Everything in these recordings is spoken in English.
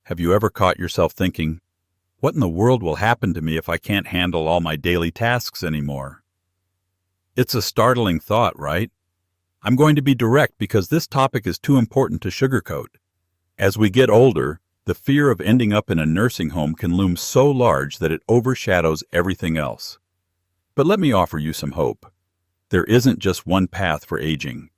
Have you ever caught yourself thinking, what in the world will happen to me if I can't handle all my daily tasks anymore? It's a startling thought, right? I'm going to be direct because this topic is too important to sugarcoat. As we get older, the fear of ending up in a nursing home can loom so large that it overshadows everything else. But let me offer you some hope. There isn't just one path for aging.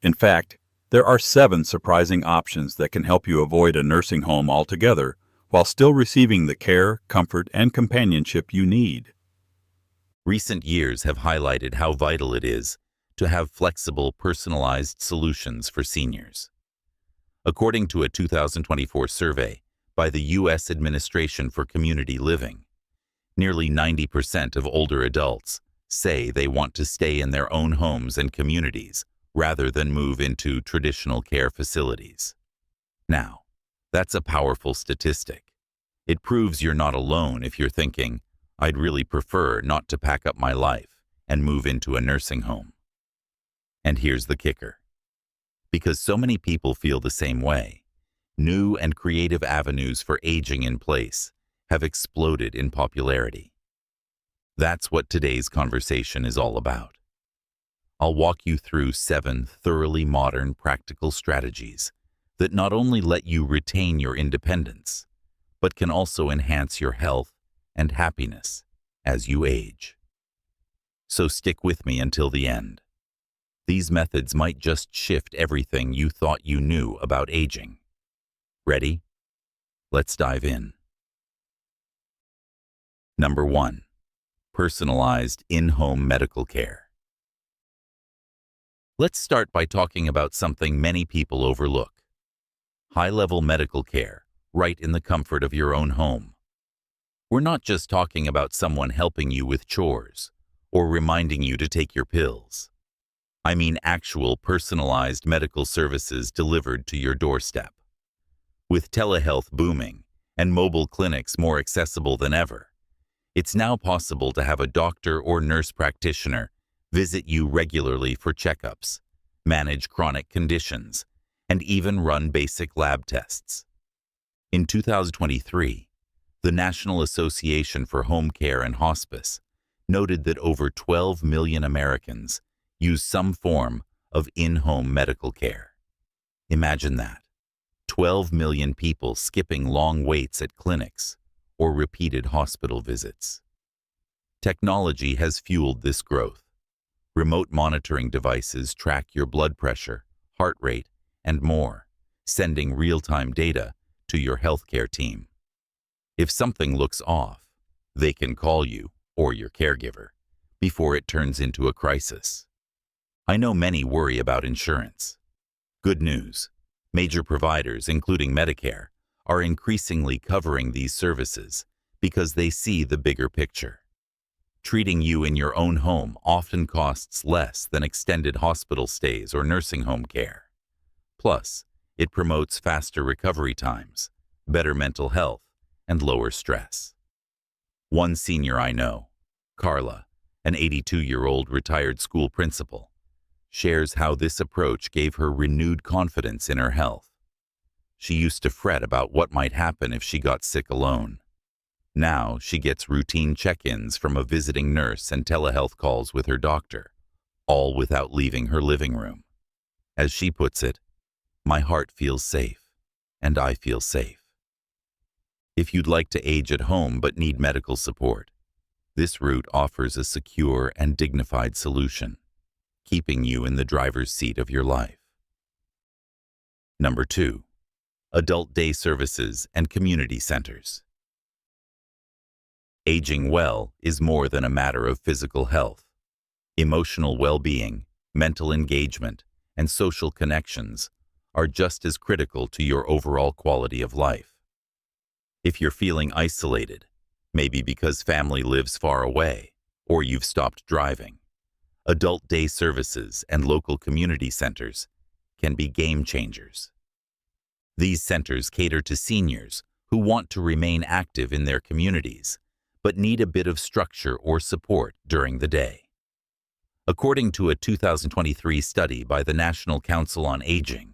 In fact, there are 7 surprising options that can help you avoid a nursing home altogether while still receiving the care, comfort, and companionship you need. Recent years have highlighted how vital it is to have flexible, personalized solutions for seniors. According to a 2024 survey by the U.S. Administration for Community Living, nearly 90% of older adults say they want to stay in their own homes and communities rather than move into traditional care facilities. Now, that's a powerful statistic. It proves you're not alone if you're thinking, I'd really prefer not to pack up my life and move into a nursing home. And here's the kicker. Because so many people feel the same way, new and creative avenues for aging in place have exploded in popularity. That's what today's conversation is all about. I'll walk you through 7 thoroughly modern, practical strategies that not only let you retain your independence, but can also enhance your health and happiness as you age. So stick with me until the end. These methods might just shift everything you thought you knew about aging. Ready? Let's dive in. Number 1. Personalized in-home medical care. Let's start by talking about something many people overlook. High-level medical care, right in the comfort of your own home. We're not just talking about someone helping you with chores or reminding you to take your pills. I mean actual personalized medical services delivered to your doorstep. With telehealth booming and mobile clinics more accessible than ever, it's now possible to have a doctor or nurse practitioner visit you regularly for checkups, manage chronic conditions, and even run basic lab tests. In 2023, the National Association for Home Care and Hospice noted that over 12 million Americans use some form of in-home medical care. Imagine that. 12 million people skipping long waits at clinics or repeated hospital visits. Technology has fueled this growth. Remote monitoring devices track your blood pressure, heart rate, and more, sending real-time data to your healthcare team. If something looks off, they can call you or your caregiver before it turns into a crisis. I know many worry about insurance. Good news. Major providers, including Medicare, are increasingly covering these services because they see the bigger picture. Treating you in your own home often costs less than extended hospital stays or nursing home care. Plus, it promotes faster recovery times, better mental health, and lower stress. One senior I know, Carla, an 82-year-old retired school principal, shares how this approach gave her renewed confidence in her health. She used to fret about what might happen if she got sick alone. Now she gets routine check-ins from a visiting nurse and telehealth calls with her doctor, all without leaving her living room. As she puts it, "My heart feels safe, and I feel safe." If you'd like to age at home but need medical support, this route offers a secure and dignified solution, keeping you in the driver's seat of your life. Number 2. Adult day services and community centers. Aging well is more than a matter of physical health. Emotional well-being, mental engagement, and social connections are just as critical to your overall quality of life. If you're feeling isolated, maybe because family lives far away or you've stopped driving, adult day services and local community centers can be game changers. These centers cater to seniors who want to remain active in their communities but need a bit of structure or support during the day. According to a 2023 study by the National Council on Aging,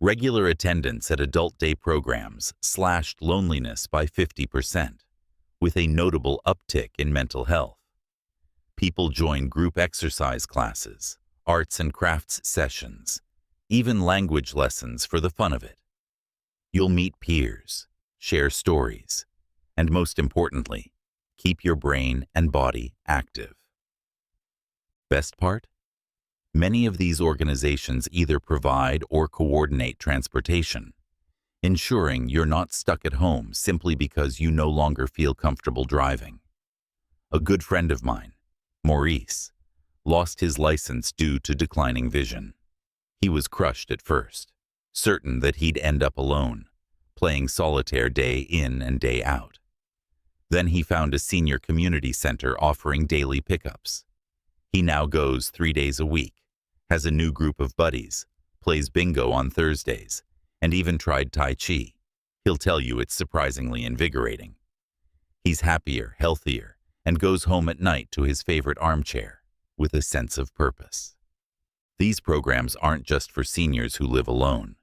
Regular attendance at adult day programs slashed loneliness by 50%, with a notable uptick in mental health. People join group exercise classes, arts and crafts sessions, even language lessons for the fun of it. You'll meet peers, share stories, and most importantly, keep your brain and body active. Best part? Many of these organizations either provide or coordinate transportation, ensuring you're not stuck at home simply because you no longer feel comfortable driving. A good friend of mine, Maurice, lost his license due to declining vision. He was crushed at first, certain that he'd end up alone, playing solitaire day in and day out. Then he found a senior community center offering daily pickups. He now goes 3 days a week, has a new group of buddies, plays bingo on Thursdays, and even tried Tai Chi. He'll tell you it's surprisingly invigorating. He's happier, healthier, and goes home at night to his favorite armchair with a sense of purpose. These programs aren't just for seniors who live alone.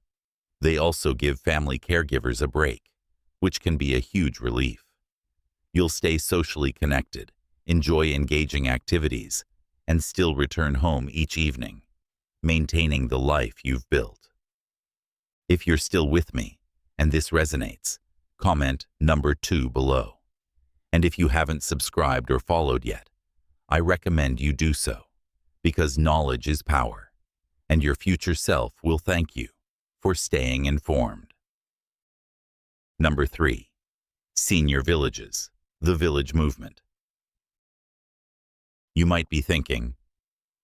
They also give family caregivers a break, which can be a huge relief. You'll stay socially connected, enjoy engaging activities, and still return home each evening, maintaining the life you've built. If you're still with me and this resonates, comment number 2 below. And if you haven't subscribed or followed yet, I recommend you do so, because knowledge is power, and your future self will thank you for staying informed. Number 3. Senior Villages, the Village Movement. You might be thinking,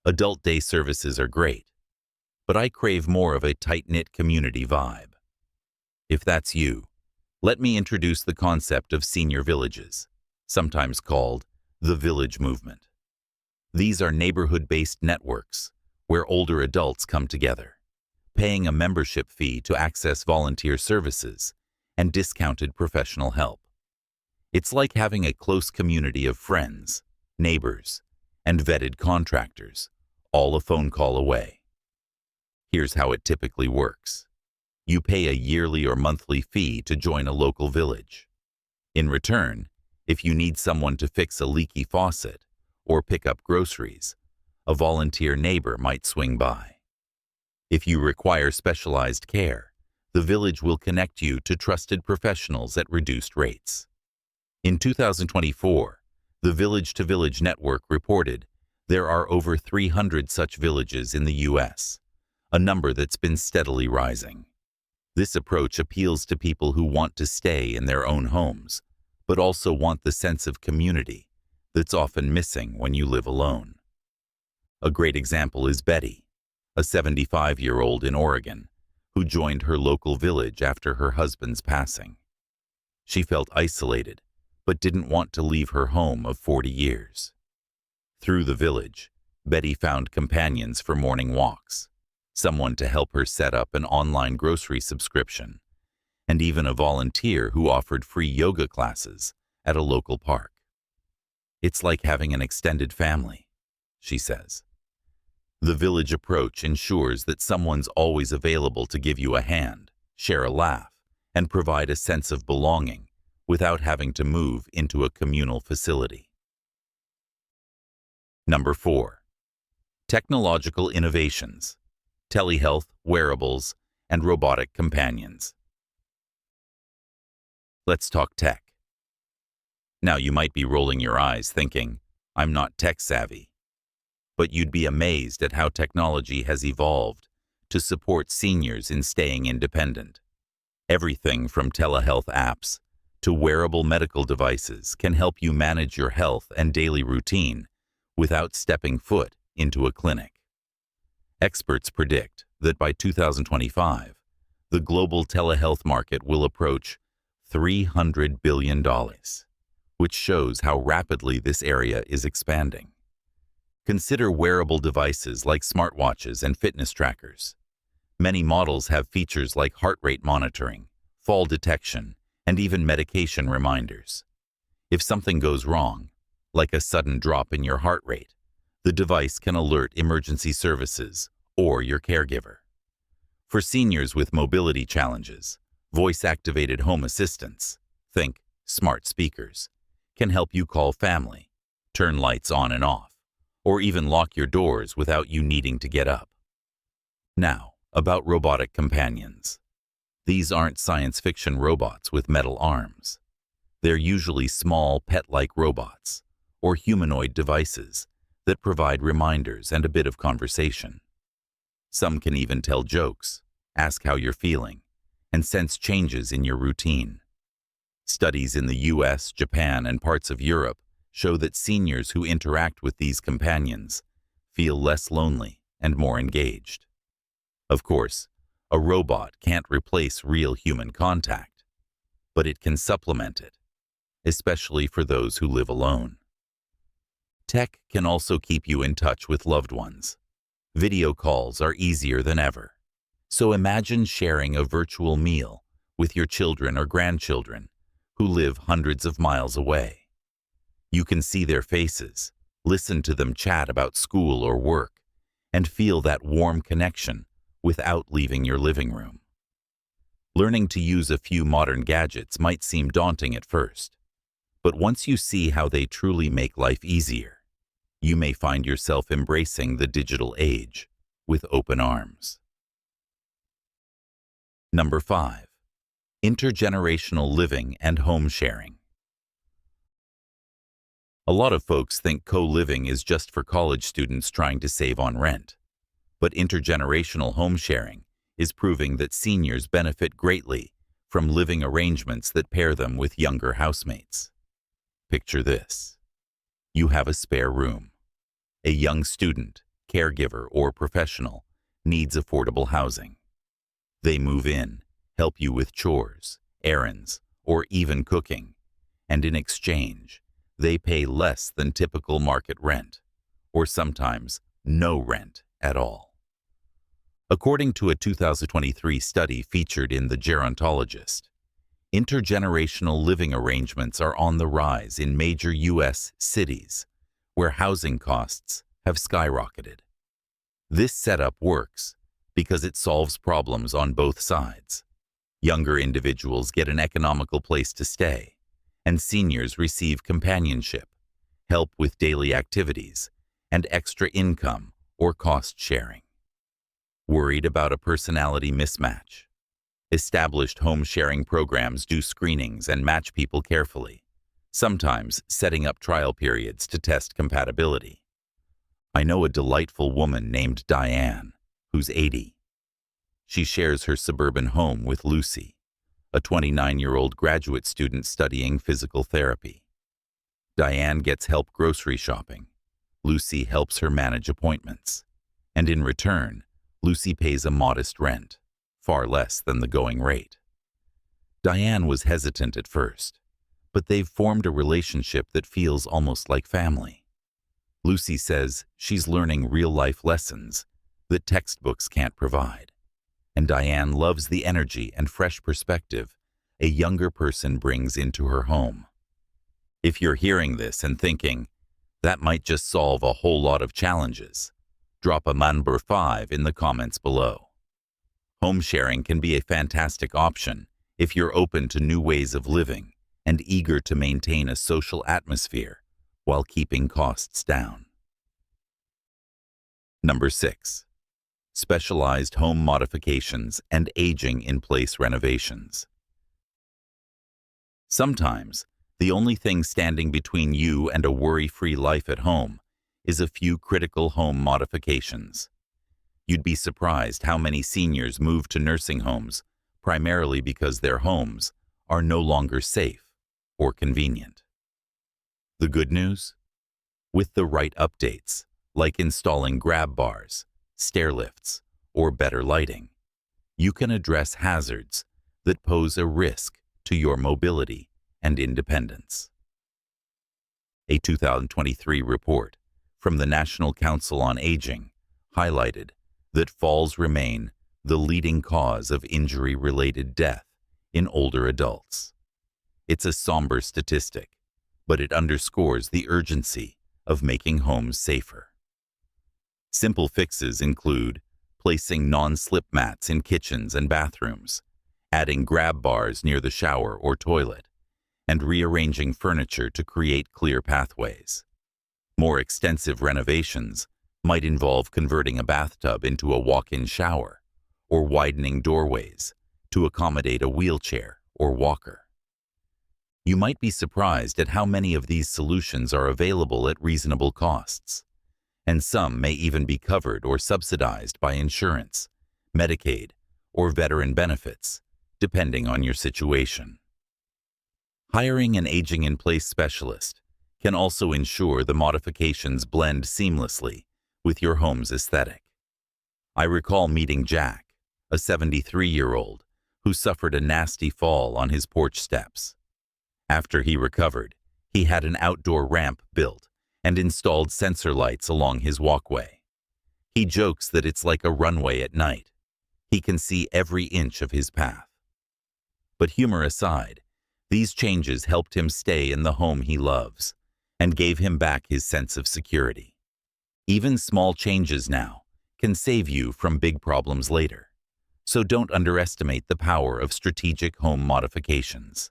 adult day services are great, but I crave more of a tight-knit community vibe. If that's you, let me introduce the concept of senior villages, sometimes called the Village Movement. These are neighborhood-based networks where older adults come together, paying a membership fee to access volunteer services and discounted professional help. It's like having a close community of friends, neighbors, and vetted contractors, all a phone call away. Here's how it typically works. You pay a yearly or monthly fee to join a local village. In return, if you need someone to fix a leaky faucet or pick up groceries, a volunteer neighbor might swing by. If you require specialized care, the village will connect you to trusted professionals at reduced rates. In 2024, the Village to Village Network reported there are over 300 such villages in the U.S., a number that's been steadily rising. This approach appeals to people who want to stay in their own homes, but also want the sense of community that's often missing when you live alone. A great example is Betty, a 75-year-old in Oregon, who joined her local village after her husband's passing. She felt isolated, but didn't want to leave her home of 40 years. Through the village, Betty found companions for morning walks, someone to help her set up an online grocery subscription, and even a volunteer who offered free yoga classes at a local park. It's like having an extended family, she says. The village approach ensures that someone's always available to give you a hand, share a laugh, and provide a sense of belonging without having to move into a communal facility. Number 4. Technological innovations, telehealth, wearables, and robotic companions. Let's talk tech. Now you might be rolling your eyes thinking, I'm not tech savvy. But you'd be amazed at how technology has evolved to support seniors in staying independent. Everything from telehealth apps to wearable medical devices can help you manage your health and daily routine without stepping foot into a clinic. Experts predict that by 2025, the global telehealth market will approach $300 billion, which shows how rapidly this area is expanding. Consider wearable devices like smartwatches and fitness trackers. Many models have features like heart rate monitoring, fall detection, and even medication reminders. If something goes wrong, like a sudden drop in your heart rate, the device can alert emergency services or your caregiver. For seniors with mobility challenges, voice-activated home assistants, think smart speakers, can help you call family, turn lights on and off, or even lock your doors without you needing to get up. Now, about robotic companions. These aren't science fiction robots with metal arms. They're usually small, pet-like robots, or humanoid devices that provide reminders and a bit of conversation. Some can even tell jokes, ask how you're feeling, and sense changes in your routine. Studies in the US, Japan, and parts of Europe show that seniors who interact with these companions feel less lonely and more engaged. Of course, a robot can't replace real human contact, but it can supplement it, especially for those who live alone. Tech can also keep you in touch with loved ones. Video calls are easier than ever. So imagine sharing a virtual meal with your children or grandchildren who live hundreds of miles away. You can see their faces, listen to them chat about school or work, and feel that warm connection without leaving your living room. Learning to use a few modern gadgets might seem daunting at first, but once you see how they truly make life easier, you may find yourself embracing the digital age with open arms. Number 5. Intergenerational living and home sharing. A lot of folks think co-living is just for college students trying to save on rent, but intergenerational home sharing is proving that seniors benefit greatly from living arrangements that pair them with younger housemates. Picture this. You have a spare room. A young student, caregiver, or professional needs affordable housing. They move in, help you with chores, errands, or even cooking, and in exchange, they pay less than typical market rent, or sometimes no rent at all. According to a 2023 study featured in The Gerontologist, intergenerational living arrangements are on the rise in major U.S. cities, where housing costs have skyrocketed. This setup works because it solves problems on both sides. Younger individuals get an economical place to stay, and seniors receive companionship, help with daily activities, and extra income or cost sharing. Worried about a personality mismatch? Established home sharing programs do screenings and match people carefully, sometimes setting up trial periods to test compatibility. I know a delightful woman named Diane, who's 80. She shares her suburban home with Lucy, a 29-year-old graduate student studying physical therapy. Diane gets help grocery shopping. Lucy helps her manage appointments. And in return, Lucy pays a modest rent, far less than the going rate. Diane was hesitant at first, but they've formed a relationship that feels almost like family. Lucy says she's learning real-life lessons that textbooks can't provide, and Diane loves the energy and fresh perspective a younger person brings into her home. If you're hearing this and thinking, that might just solve a whole lot of challenges, drop a number 5 in the comments below. Home sharing can be a fantastic option if you're open to new ways of living and eager to maintain a social atmosphere while keeping costs down. Number 6. Specialized home modifications and aging-in-place renovations. Sometimes, the only thing standing between you and a worry-free life at home is a few critical home modifications. You'd be surprised how many seniors move to nursing homes primarily because their homes are no longer safe or convenient. The good news? With the right updates, like installing grab bars, stair lifts, or better lighting, you can address hazards that pose a risk to your mobility and independence. A 2023 report from the National Council on Aging highlighted that falls remain the leading cause of injury-related death in older adults. It's a somber statistic, but it underscores the urgency of making homes safer. Simple fixes include placing non-slip mats in kitchens and bathrooms, adding grab bars near the shower or toilet, and rearranging furniture to create clear pathways. More extensive renovations might involve converting a bathtub into a walk-in shower or widening doorways to accommodate a wheelchair or walker. You might be surprised at how many of these solutions are available at reasonable costs, and some may even be covered or subsidized by insurance, Medicaid, or veteran benefits, depending on your situation. Hiring an aging-in-place specialist can also ensure the modifications blend seamlessly with your home's aesthetic. I recall meeting Jack, a 73-year-old who suffered a nasty fall on his porch steps. After he recovered, he had an outdoor ramp built and installed sensor lights along his walkway. He jokes that it's like a runway at night. He can see every inch of his path. But humor aside, these changes helped him stay in the home he loves and gave him back his sense of security. Even small changes now can save you from big problems later, so don't underestimate the power of strategic home modifications.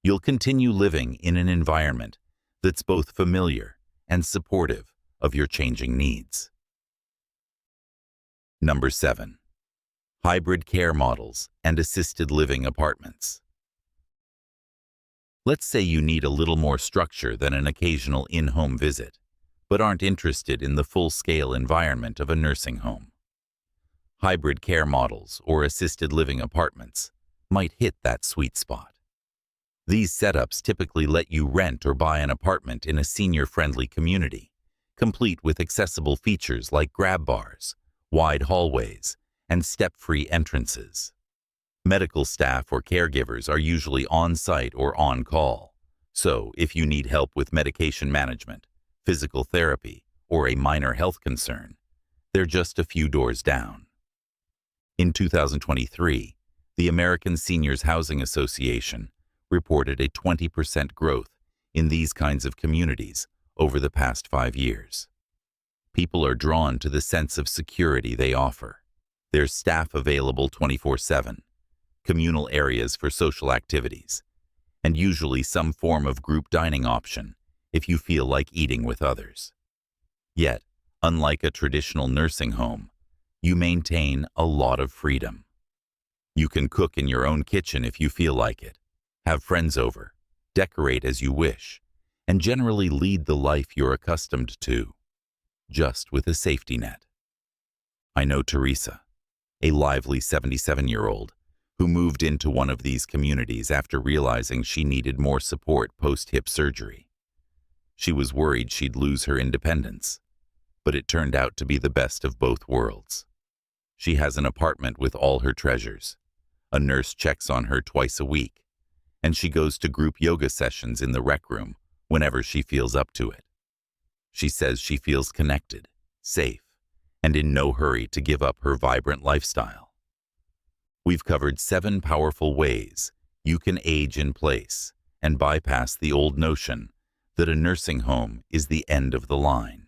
You'll continue living in an environment that's both familiar and supportive of your changing needs. Number 7. Hybrid care models and assisted living apartments. Let's say you need a little more structure than an occasional in-home visit, but aren't interested in the full-scale environment of a nursing home. Hybrid care models or assisted living apartments might hit that sweet spot. These setups typically let you rent or buy an apartment in a senior-friendly community, complete with accessible features like grab bars, wide hallways, and step-free entrances. Medical staff or caregivers are usually on-site or on-call, so if you need help with medication management, physical therapy, or a minor health concern, they're just a few doors down. In 2023, the American Seniors Housing Association reported a 20% growth in these kinds of communities over the past 5 years. People are drawn to the sense of security they offer. There's staff available 24/7, communal areas for social activities, and usually some form of group dining option if you feel like eating with others. Yet, unlike a traditional nursing home, you maintain a lot of freedom. You can cook in your own kitchen if you feel like it, have friends over, decorate as you wish, and generally lead the life you're accustomed to, just with a safety net. I know Teresa, a lively 77-year-old, who moved into one of these communities after realizing she needed more support post-hip surgery. She was worried she'd lose her independence, but it turned out to be the best of both worlds. She has an apartment with all her treasures. A nurse checks on her twice a week, and she goes to group yoga sessions in the rec room whenever she feels up to it. She says she feels connected, safe, and in no hurry to give up her vibrant lifestyle. We've covered 7 powerful ways you can age in place and bypass the old notion that a nursing home is the end of the line.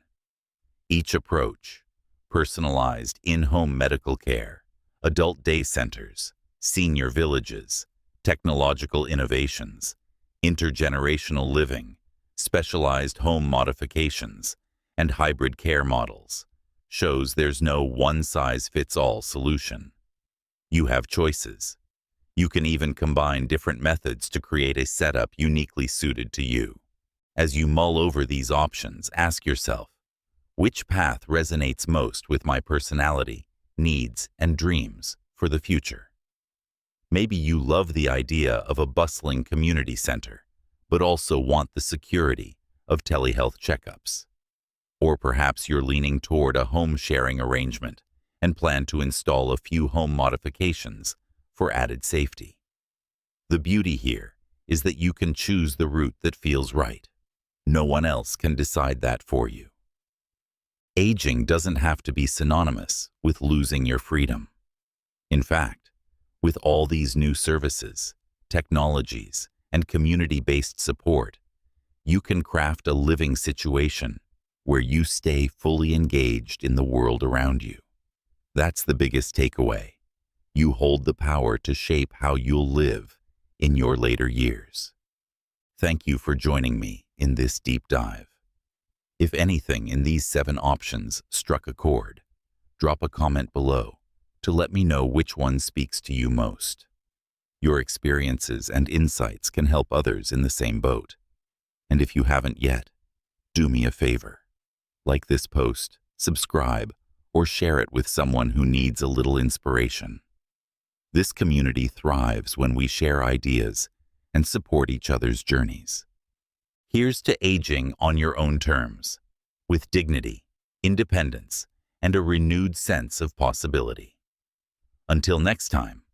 Each approach, personalized in-home medical care, adult day centers, senior villages, technological innovations, intergenerational living, specialized home modifications, and hybrid care models, shows there's no one-size-fits-all solution. You have choices. You can even combine different methods to create a setup uniquely suited to you. As you mull over these options, ask yourself, which path resonates most with my personality, needs, and dreams for the future? Maybe you love the idea of a bustling community center, but also want the security of telehealth checkups. Or perhaps you're leaning toward a home-sharing arrangement and plan to install a few home modifications for added safety. The beauty here is that you can choose the route that feels right. No one else can decide that for you. Aging doesn't have to be synonymous with losing your freedom. In fact, with all these new services, technologies, and community-based support, you can craft a living situation where you stay fully engaged in the world around you. That's the biggest takeaway. You hold the power to shape how you'll live in your later years. Thank you for joining me in this deep dive. If anything in these 7 options struck a chord, drop a comment below to let me know which one speaks to you most. Your experiences and insights can help others in the same boat. And if you haven't yet, do me a favor. Like this post, subscribe, or share it with someone who needs a little inspiration. This community thrives when we share ideas and support each other's journeys. Here's to aging on your own terms, with dignity, independence, and a renewed sense of possibility. Until next time,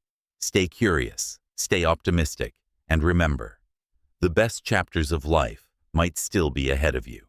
stay curious, stay optimistic, and remember, the best chapters of life might still be ahead of you.